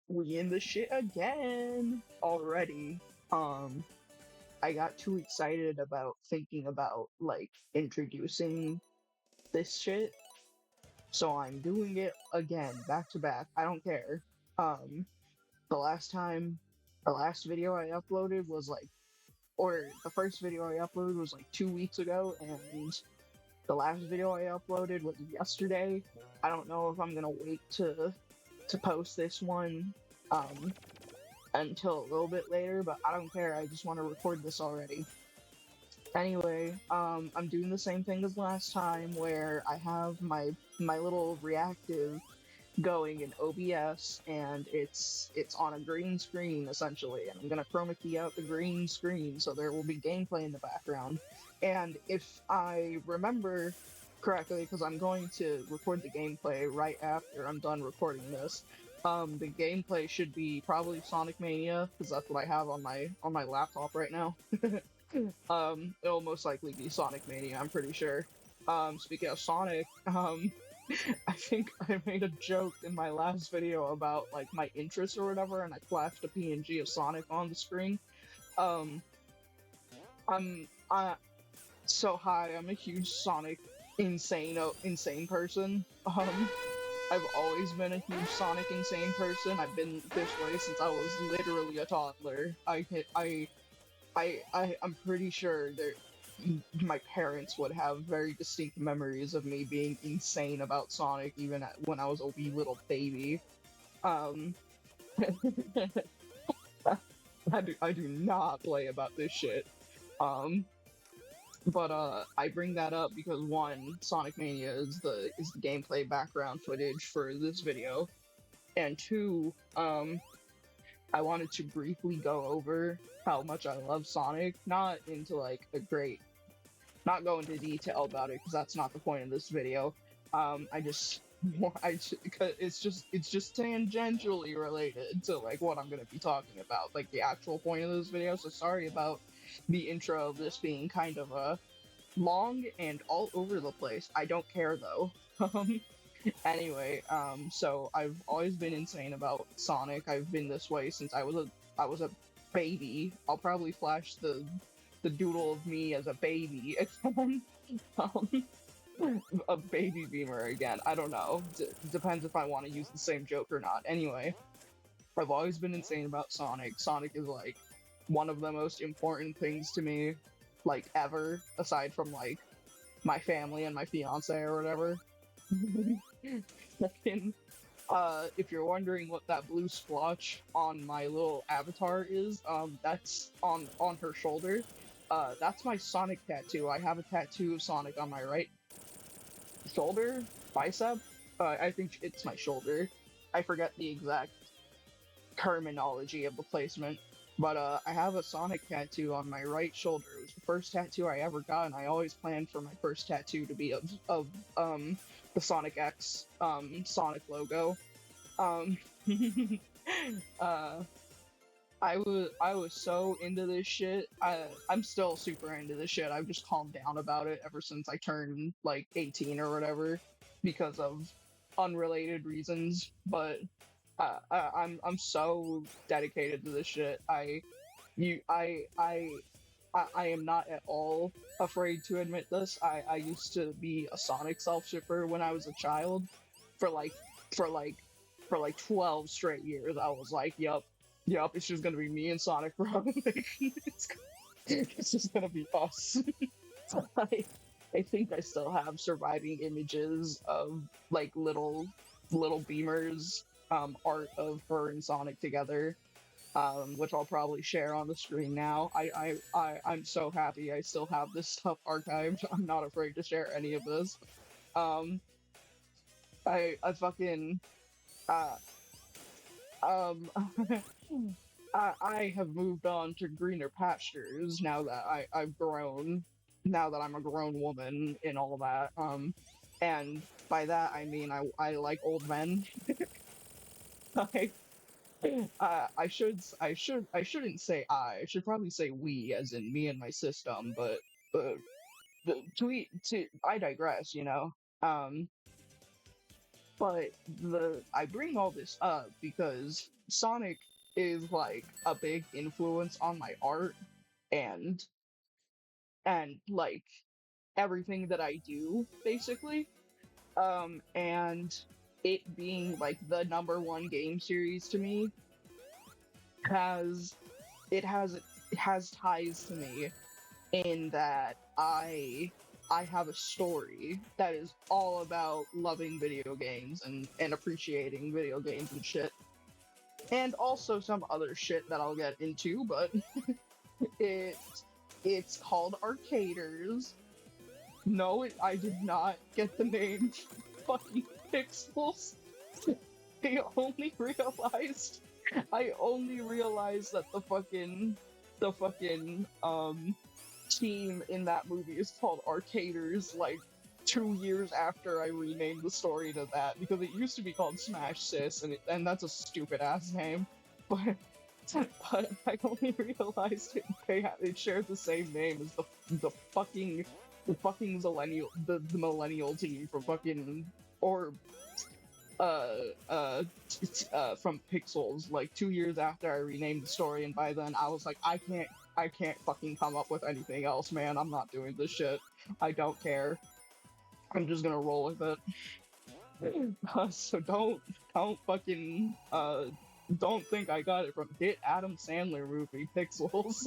We in the shit again already. Um, I got too excited about thinking about like introducing this shit, so I'm doing it again, back to back. I don't care. Um, the last time, the last video I uploaded was like, or the first video I uploaded was like 2 weeks ago, and the last video I uploaded was yesterday. I don't know if I'm gonna wait to post this one. Um, until a little bit later, but I don't care. I just want to record this already. Anyway, I'm doing the same thing as last time where I have my little reactive going in OBS and it's on a green screen essentially, and I'm gonna chroma key out the green screen so there will be gameplay in the background. And if I remember correctly, because I'm going to record the gameplay right after I'm done recording this, the gameplay should be probably Sonic Mania because that's what I have on my laptop right now. It'll most likely be Sonic Mania, I'm pretty sure. Speaking of Sonic, I think I made a joke in my last video about like my interests or whatever, and I flashed a PNG of Sonic on the screen. Um, I'm so hi, I'm a huge Sonic insane person. I've always been a huge Sonic insane person. I've been this way since I was literally a toddler. I'm pretty sure that my parents would have very distinct memories of me being insane about Sonic even when I was a wee little baby. Um, I do not play about this shit. Um, but I bring that up because one, Sonic Mania is the gameplay background footage for this video, and two, I wanted to briefly go over how much I love Sonic, not into like a great not go into detail about it because that's not the point of this video. I just, cause it's just tangentially related to like what I'm gonna be talking about, like the actual point of this video. So sorry about the intro of this being kind of long and all over the place. I don't care though. Anyway, so I've always been insane about Sonic. I've been this way since I was a baby. I'll probably flash the doodle of me as a baby again. um, a baby beamer again. I don't know. Depends if I want to use the same joke or not. Anyway, I've always been insane about Sonic. Sonic is like one of the most important things to me, like ever, aside from like my family and my fiance or whatever. Fucking, if you're wondering what that blue splotch on my little avatar is, that's on her shoulder. That's my Sonic tattoo. I have a tattoo of Sonic on my right shoulder, bicep. I think it's my shoulder. I forget the exact terminology of the placement, but I have a Sonic tattoo on my right shoulder. It was the first tattoo I ever got, and I always planned for my first tattoo to be of the Sonic X Sonic logo. Um, uh, I was so into this shit. I'm still super into this shit. I've just calmed down about it ever since I turned like 18 or whatever because of unrelated reasons. But I'm so dedicated to this shit. You I am not at all afraid to admit this. I used to be a Sonic self shipper when I was a child for like for like for like 12 straight years. I was like, yep, it's just gonna be me and Sonic, bro. Like, it's just gonna be us. I, I think I still have surviving images of like little beamers, art of her and Sonic together, which I'll probably share on the screen now. I'm so happy I still have this stuff archived. I'm not afraid to share any of this. Um, I fucking uh um I have moved on to greener pastures now that I've grown, now that I'm a grown woman and all that. And by that I mean I like old men. I I shouldn't say I should probably say we, as in me and my system, but I digress. Um, But I bring all this up because Sonic is like a big influence on my art and like everything that I do basically. And it being like the number one game series to me has it has it has ties to me in that I have a story that is all about loving video games and appreciating video games and shit. And also some other shit that I'll get into, but it it's called Rkaders. No, I did not get the name fucking Pixels. I only realized I only realized that the fucking team in that movie is called Rkaders like 2 years after I renamed the story to that because it used to be called Smash Sis and that's a stupid ass name. But but I only realized it shared the same name as the fucking millennial team from fucking or uh from Pixels like 2 years after I renamed the story, and by then I was like, I can't fucking come up with anything else, man. I'm not doing this shit. I don't care. I'm just gonna roll with it. So don't fucking don't think I got it from hit Adam Sandler movie Pixels.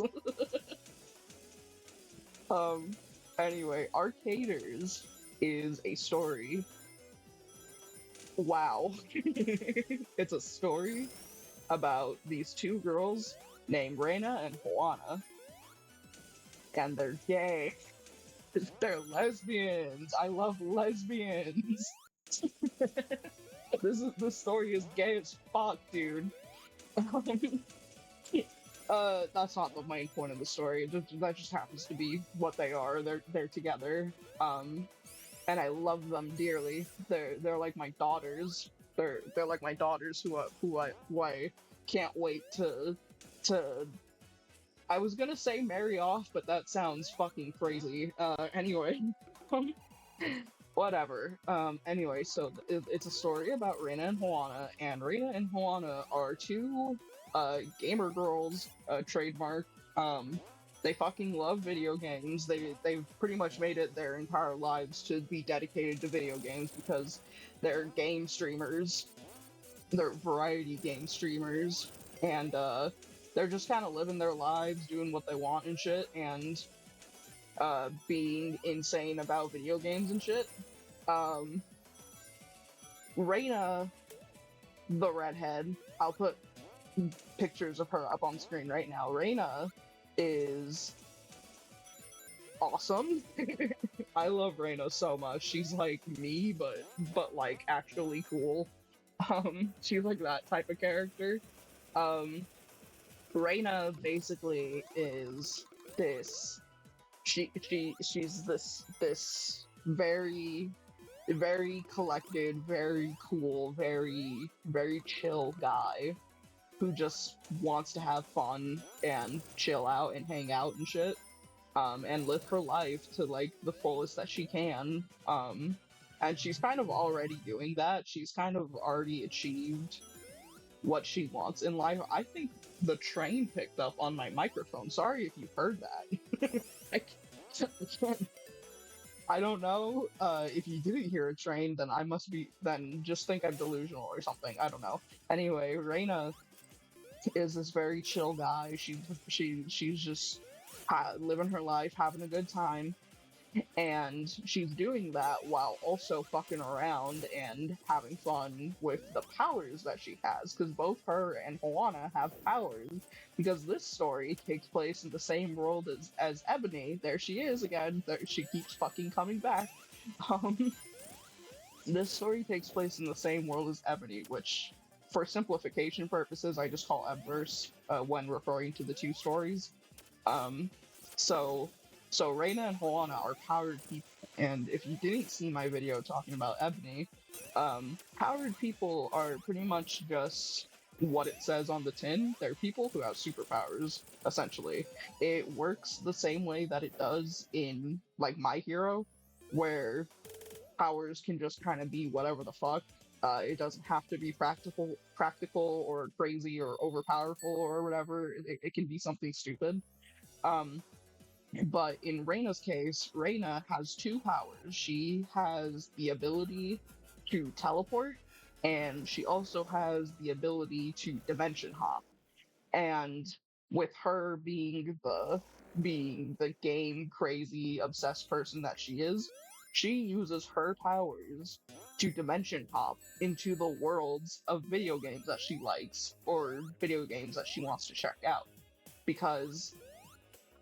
um anyway, Rkaders is a story. Wow. It's a story about these two girls named Reina and Juana, and they're gay. They're lesbians. I love lesbians. This story is gay as fuck, dude. That's not the main point of the story. That just happens to be what they are. They're together. And I love them dearly. They're like my daughters. They're like my daughters who I can't wait to I was gonna say marry off, but that sounds fucking crazy. Anyway, um, whatever. Anyway, so it's a story about Reina and Juana, and Reina and Juana are two gamer girls, trademark. They fucking love video games. They've pretty much made it their entire lives to be dedicated to video games because they're game streamers. They're variety game streamers, and they're just kind of living their lives, doing what they want and shit, and being insane about video games and shit. Um, Reina, the redhead, I'll put pictures of her up on screen right now. Reina is awesome. I love Reina so much. She's like me, but like actually cool. She's like that type of character. Um, Reina basically is this. She's this very collected, very cool, very chill guy who just wants to have fun and chill out and hang out and shit. And live her life to like the fullest that she can. And she's kind of already doing that. She's kind of already achieved what she wants in life. I think the train picked up on my microphone. Sorry if you heard that. I can't, I don't know. If you didn't hear a train, then I must be. Then just think I'm delusional or something. I don't know. Anyway, Reina is this very chill guy. She's just living her life, having a good time, and she's doing that while also fucking around and having fun with the powers that she has, because both her and Juana have powers. Because this story takes place in the same world as Ebony. There she is again. There, she keeps fucking coming back. Um, this story takes place in the same world as Ebony, which, for simplification purposes, I just call Ebverse when referring to the two stories. Um, so, so Reina and Juana are powered people, and if you didn't see my video talking about Ebony, powered people are pretty much just what it says on the tin. They're people who have superpowers, essentially. It works the same way that it does in, like, My Hero, where powers can just kind of be whatever the fuck. It doesn't have to be practical or crazy or overpowerful or whatever. It can be something stupid. Um, but in Reina's case, Reina has two powers. She has the ability to teleport, and she also has the ability to dimension hop. And with her being the game crazy obsessed person that she uses her powers to dimension hop into the worlds of video games that she likes or video games that she wants to check out, because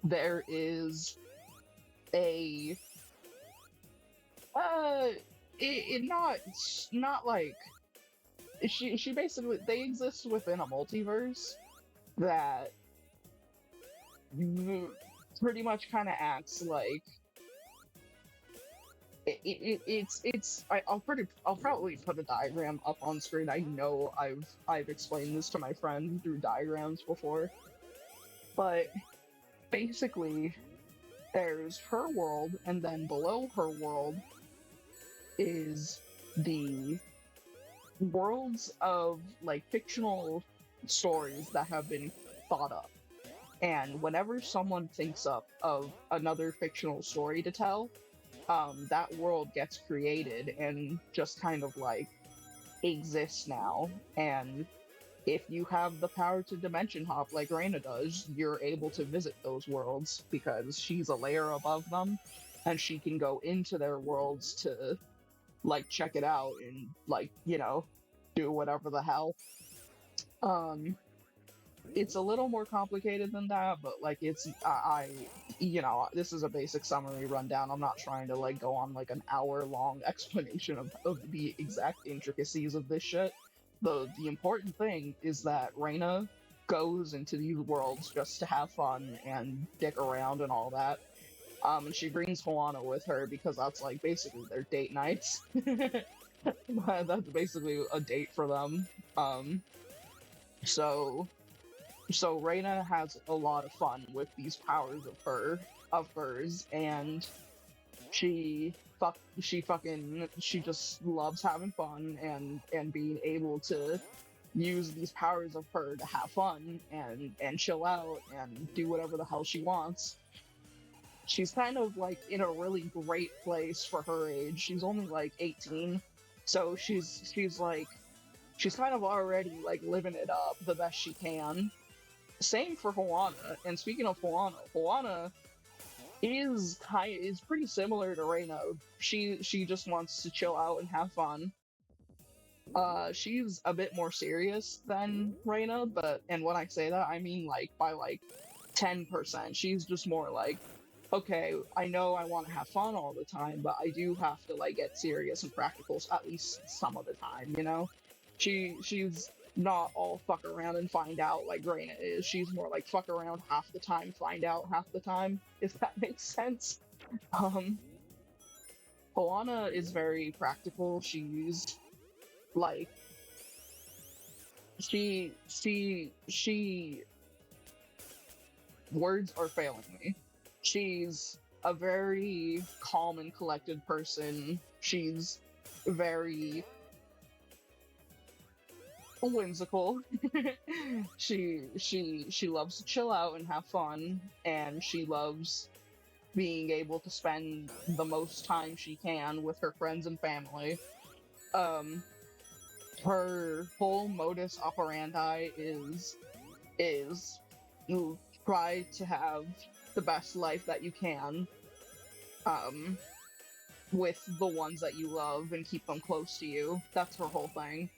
there is a uh not like she basically they exist within a multiverse that pretty much kind of acts like I'll probably put a diagram up on screen. I know I've explained this to my friend through diagrams before, but basically there's her world, and then below her world is the worlds of like fictional stories that have been thought up. And whenever someone thinks up of another fictional story to tell, that world gets created and just kind of like exists now. And if you have the power to dimension hop like Reina does, you're able to visit those worlds because she's a layer above them, and she can go into their worlds to like check it out and like, do whatever the hell. Um, it's a little more complicated than that, but like this is a basic summary rundown. I'm not trying to like go on like an hour long explanation of the exact intricacies of this shit. The important thing is that Reina goes into these worlds just to have fun and dick around and all that. And she brings Juana with her because that's like basically their date nights. That's basically a date for them. Um, so so Reina has a lot of fun with these powers of hers, and she just loves having fun and being able to use these powers of her to have fun and chill out and do whatever the hell she wants. She's kind of like in a really great place for her age. She's only like 18, so she's kind of already like living it up the best she can. Same for Juana. And speaking of Juana, Juana is pretty similar to Reina. She just wants to chill out and have fun. She's a bit more serious than Reina, but and when I say that, I mean like by like 10%. She's just more like, okay, I know I want to have fun all the time, but I do have to like get serious and practical at least some of the time. She's not all fuck around and find out like Reina is. She's more like fuck around half the time, find out half the time, if that makes sense. Um, Moana is very practical. She's like she words are failing me. She's a very calm and collected person. She's very whimsical. She loves to chill out and have fun, and she loves being able to spend the most time she can with her friends and family. Um, her whole modus operandi is you try to have the best life that you can, um, with the ones that you love and keep them close to you. That's her whole thing.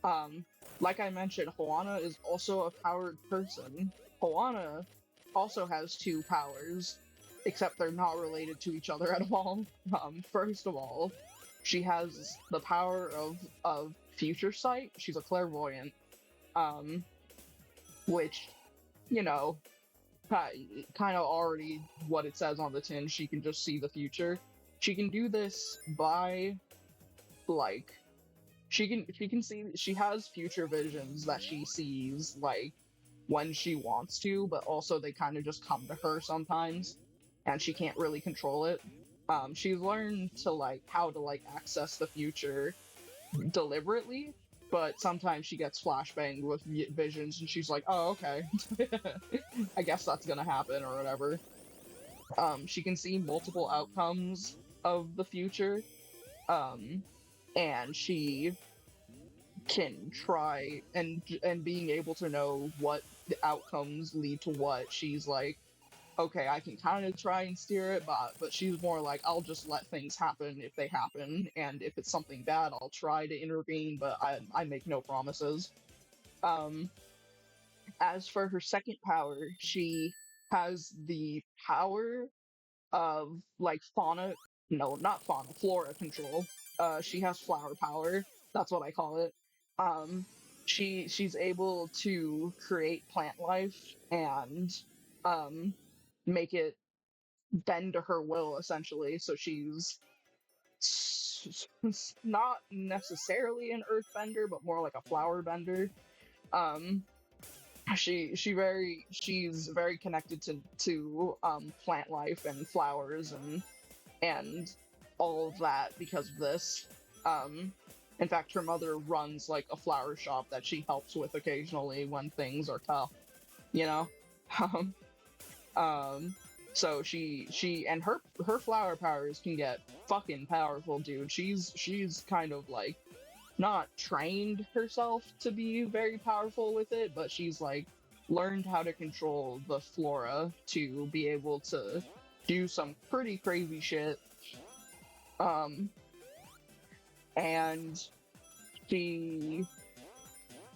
Um, like I mentioned, Juana is also a powered person. Juana also has two powers, except they're not related to each other at all. First of all, she has the power of future sight. She's a clairvoyant, um, which, you know, kind of already what it says on the tin. She can just see the future. She can do this by like she can see, she has future visions that she sees like when she wants to, but also they kind of just come to her sometimes, and she can't really control it. She's learned to like how to like access the future deliberately, but sometimes she gets flashbanged with visions, and she's like, "Oh, okay, I guess that's gonna happen or whatever." She can see multiple outcomes of the future, um, and she can try and being able to know what the outcomes lead to what. She's like, okay, I can kind of try and steer it, but she's more like, I'll just let things happen if they happen, and if it's something bad, I'll try to intervene, but I make no promises. Um, as for her second power, she has the power of like fauna, no, not fauna, flora control. She has flower power. That's what I call it. Um, she's able to create plant life and um make it bend to her will essentially. So she's not necessarily an earthbender, but more like a flower bender. Um, she's very connected to plant life and flowers and all of that because of this. Um, in fact, her mother runs like a flower shop that she helps with occasionally when things are tough, you know. Um, um, so she and her flower powers can get fucking powerful, dude. She's kind of like not trained herself to be very powerful with it, but she's like learned how to control the flora to be able to do some pretty crazy shit. Um, and she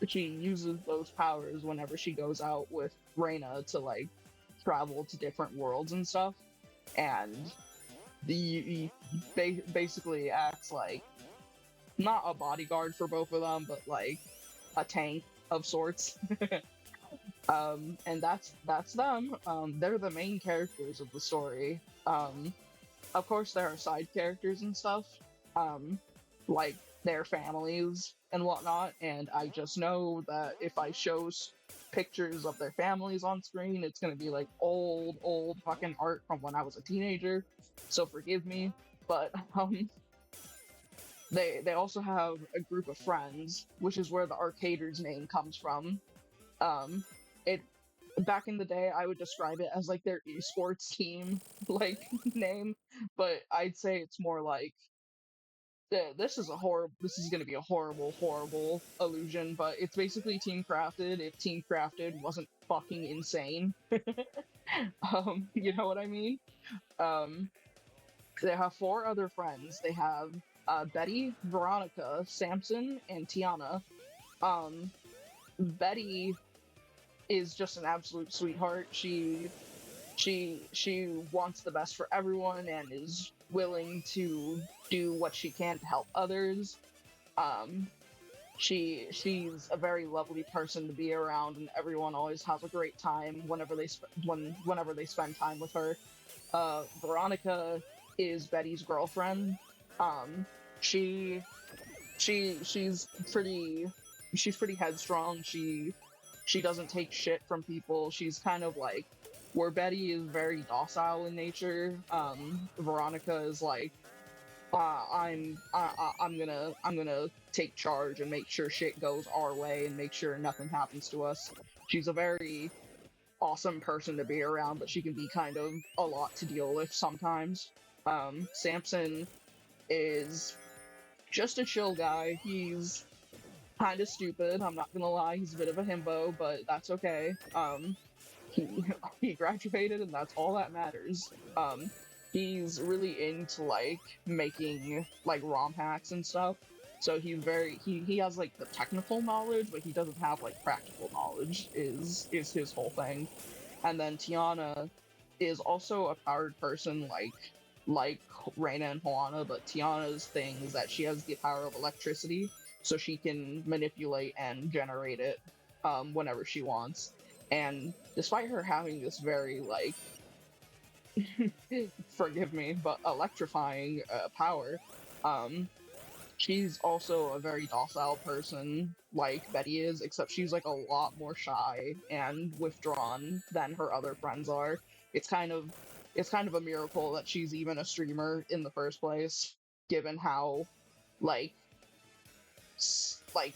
she uses those powers whenever she goes out with Reyna to like travel to different worlds and stuff. And basically acts like not a bodyguard for both of them, but like a tank of sorts. And that's them. They're the main characters of the story. Of course, there are side characters and stuff, um, like their families and whatnot. And I just know that if I show pictures of their families on screen, it's gonna be like old fucking art from when I was a teenager. So forgive me, but they also have a group of friends, which is where the Rkaders name comes from. It back in the day, I would describe it as like their esports team like name, but I'd say it's more like this is going to be a horrible illusion, but it's basically Team Crafted if Team Crafted wasn't fucking insane. You know what I mean? Um, they have four other friends. They have Betty, Veronica, Samson, and Tiana. Um, Betty is just an absolute sweetheart. She wants the best for everyone and is willing to do what she can to help others. Um, she's a very lovely person to be around, and everyone always has a great time whenever they spend time with her. Veronica is Betty's girlfriend. Um, she she's pretty headstrong. She doesn't take shit from people. She's kind of like where Betty is very docile in nature. Veronica is like, I'm gonna take charge and make sure shit goes our way and make sure nothing happens to us. She's a very awesome person to be around, but she can be kind of a lot to deal with sometimes. Samson is just a chill guy. He's kind of stupid. I'm not gonna lie. He's a bit of a himbo, but that's okay. He he graduated, and that's all that matters. He's really into like making like ROM hacks and stuff. So he has like the technical knowledge, but he doesn't have like practical knowledge. Is his whole thing. And then Tiana is also a powered person like Reina and Juana, but Tiana's thing is that she has the power of electricity, so she can manipulate and generate it whenever she wants. And despite her having this very like forgive me, but electrifying power, um, she's also a very docile person, like Betty is, except she's like a lot more shy and withdrawn than her other friends are. It's kind of it's kind of a miracle that she's even a streamer in the first place, given how like like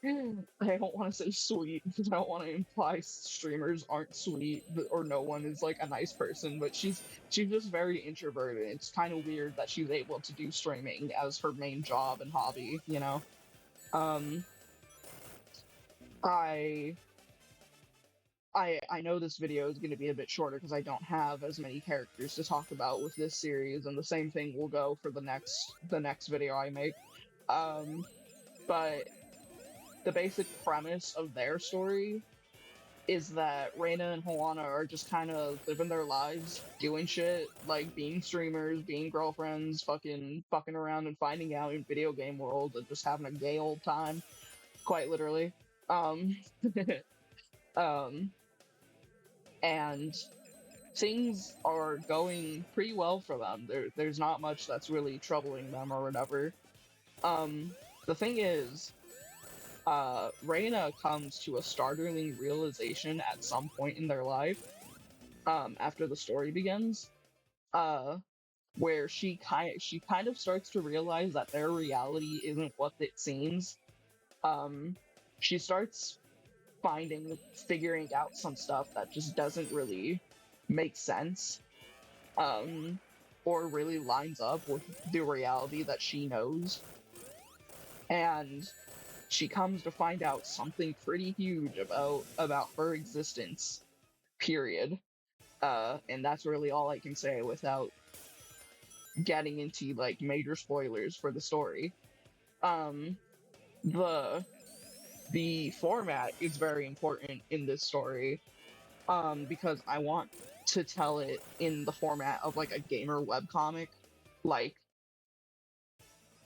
I don't want to say sweet because I don't want to imply streamers aren't sweet or no one is like a nice person, but she's just very introverted. It's kind of weird that she's able to do streaming as her main job and hobby, you know. Um, I I know this video is going to be a bit shorter because I don't have as many characters to talk about with this series, and the same thing will go for the next video I make. Um, but the basic premise of their story is that Reina and Juana are just kind of living their lives, doing shit, like being streamers, being girlfriends, fucking around and finding out in video game world and just having a gay old time, quite literally. Um, um, and things are going pretty well for them. There's not much that's really troubling them or whatever. Um, the thing is, Reina comes to a startling realization at some point in their life, after the story begins, uh, where she kind of starts to realize that their reality isn't what it seems. Um, she starts figuring out some stuff that just doesn't really make sense, um, or really lines up with the reality that she knows, and she comes to find out something pretty huge about her existence. Period. And that's really all I can say without getting into like major spoilers for the story. Um, the the format is very important in this story, because I want to tell it in the format of like a gamer webcomic, like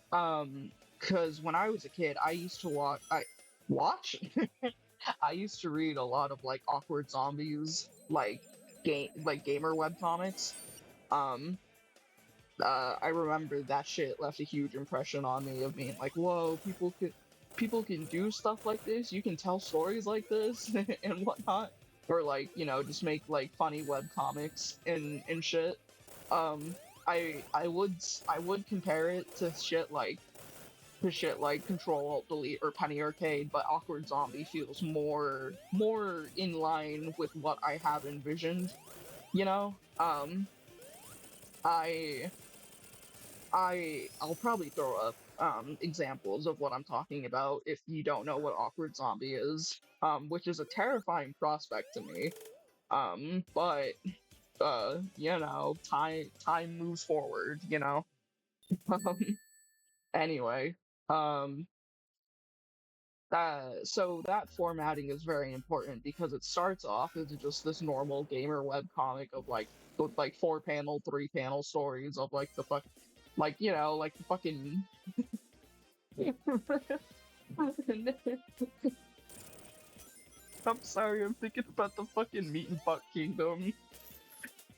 because when I was a kid, I used to watch I used to read a lot of like awkward zombies, like gamer webcomics. Um, I remember that shit left a huge impression on me of being like, whoa, people can do stuff like this. You can tell stories like this and whatnot, or like just make like funny web comics and shit. Um, I would compare it to shit like Control Alt Delete or Penny Arcade, but Awkward Zombie feels more in line with what I have envisioned. You know, I I'll probably throw up examples of what I'm talking about if you don't know what Awkward Zombie is, which is a terrifying prospect to me. But time moves forward. Um, anyway, um, so that formatting is very important because it starts off as just this normal gamer web comic of like with like 4 panel, 3 panel stories of like the fuck, like the fucking. I'm sorry, I'm thinking about the fucking Meat and Butt Kingdom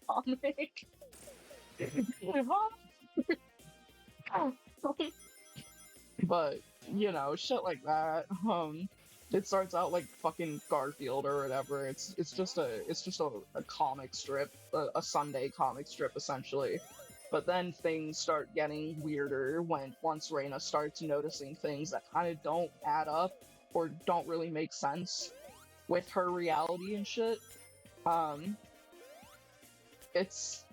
comic. But shit like that. It starts out like fucking Garfield or whatever. It's just a comic strip, a Sunday comic strip essentially. But then things start getting weirder once Reina starts noticing things that kind of don't add up or don't really make sense with her reality and shit. Um, it's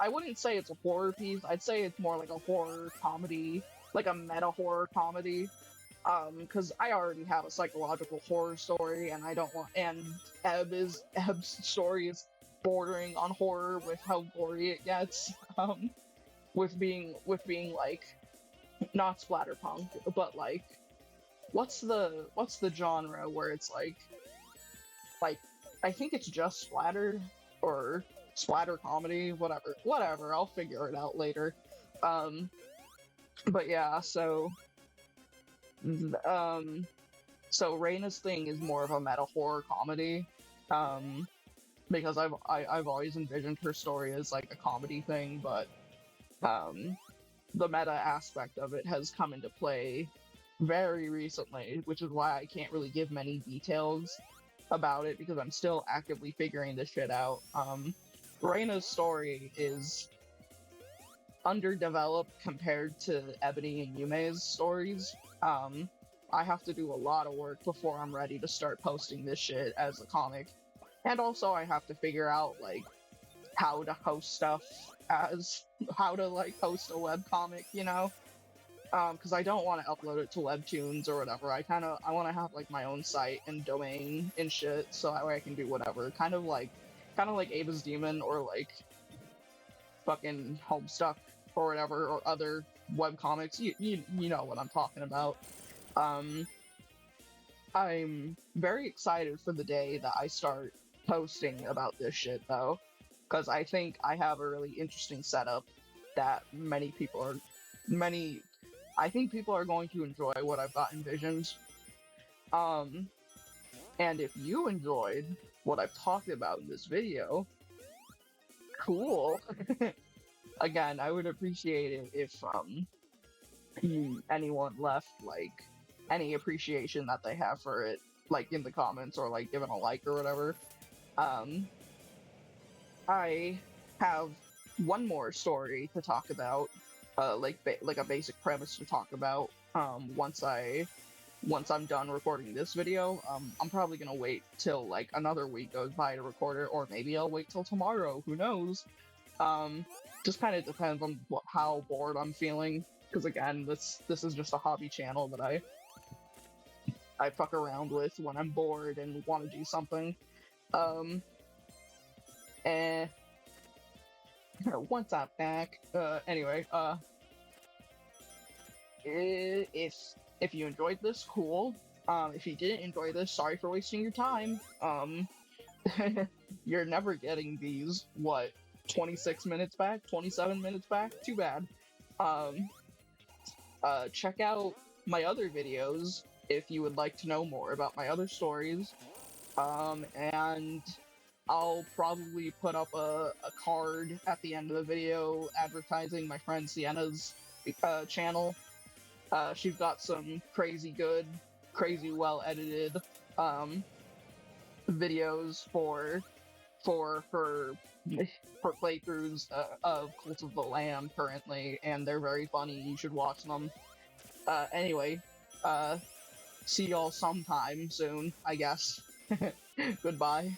I wouldn't say it's a horror piece. I'd say it's more like a horror comedy, like a meta horror comedy. Because I already have a psychological horror story, and I don't want. And Eb's story is bordering on horror with how gory it gets. With being like not splatterpunk, but like what's the genre where it's like I think it's just splatter or splatter comedy, whatever. I'll figure it out later. Um, but yeah, um, so Reina's thing is more of a meta horror comedy, um, because I've always envisioned her story as like a comedy thing, but um, the meta aspect of it has come into play very recently, which is why I can't really give many details about it because I'm still actively figuring this shit out. Reina's story is underdeveloped compared to Ebony and Yume's stories. Um, I have to do a lot of work before I'm ready to start posting this shit as a comic. And also I have to figure out like how to host stuff as how to like host a webcomic, you know? Because I don't want to upload it to Webtoons or whatever. I want to have like my own site and domain and shit, so that way I can do whatever. Kind of like Ava's Demon or like fucking Homestuck or whatever or other webcomics. You know what I'm talking about. Um, I'm very excited for the day that I start posting about this shit though, because I think I have a really interesting setup that many I think people are going to enjoy what I've got envisioned. Um, and if you enjoyed what I've talked about in this video, cool. Again, I would appreciate it if anyone left like any appreciation that they have for it, like in the comments or like giving a like or whatever. Um, I have one more story to talk about, like a basic premise to talk about. Once I'm done recording this video, I'm probably gonna wait till like another week goes by to record it, or maybe I'll wait till tomorrow. Who knows? Um, just kind of depends on how bored I'm feeling. Because again, this is just a hobby channel that I fuck around with when I'm bored and want to do something. Um, and once I'm back, anyway, if if you enjoyed this, cool. If you didn't enjoy this, sorry for wasting your time. You're never getting these, what, 26 minutes back, 27 minutes back? Too bad. Um, check out my other videos if you would like to know more about my other stories. And I'll probably put up a card at the end of the video advertising my friend Sienna's channel. She's got some crazy good, crazy well edited videos for her for playthroughs of Cult of the Lamb currently, and they're very funny. You should watch them. Anyway, see y'all sometime soon, I guess. Goodbye.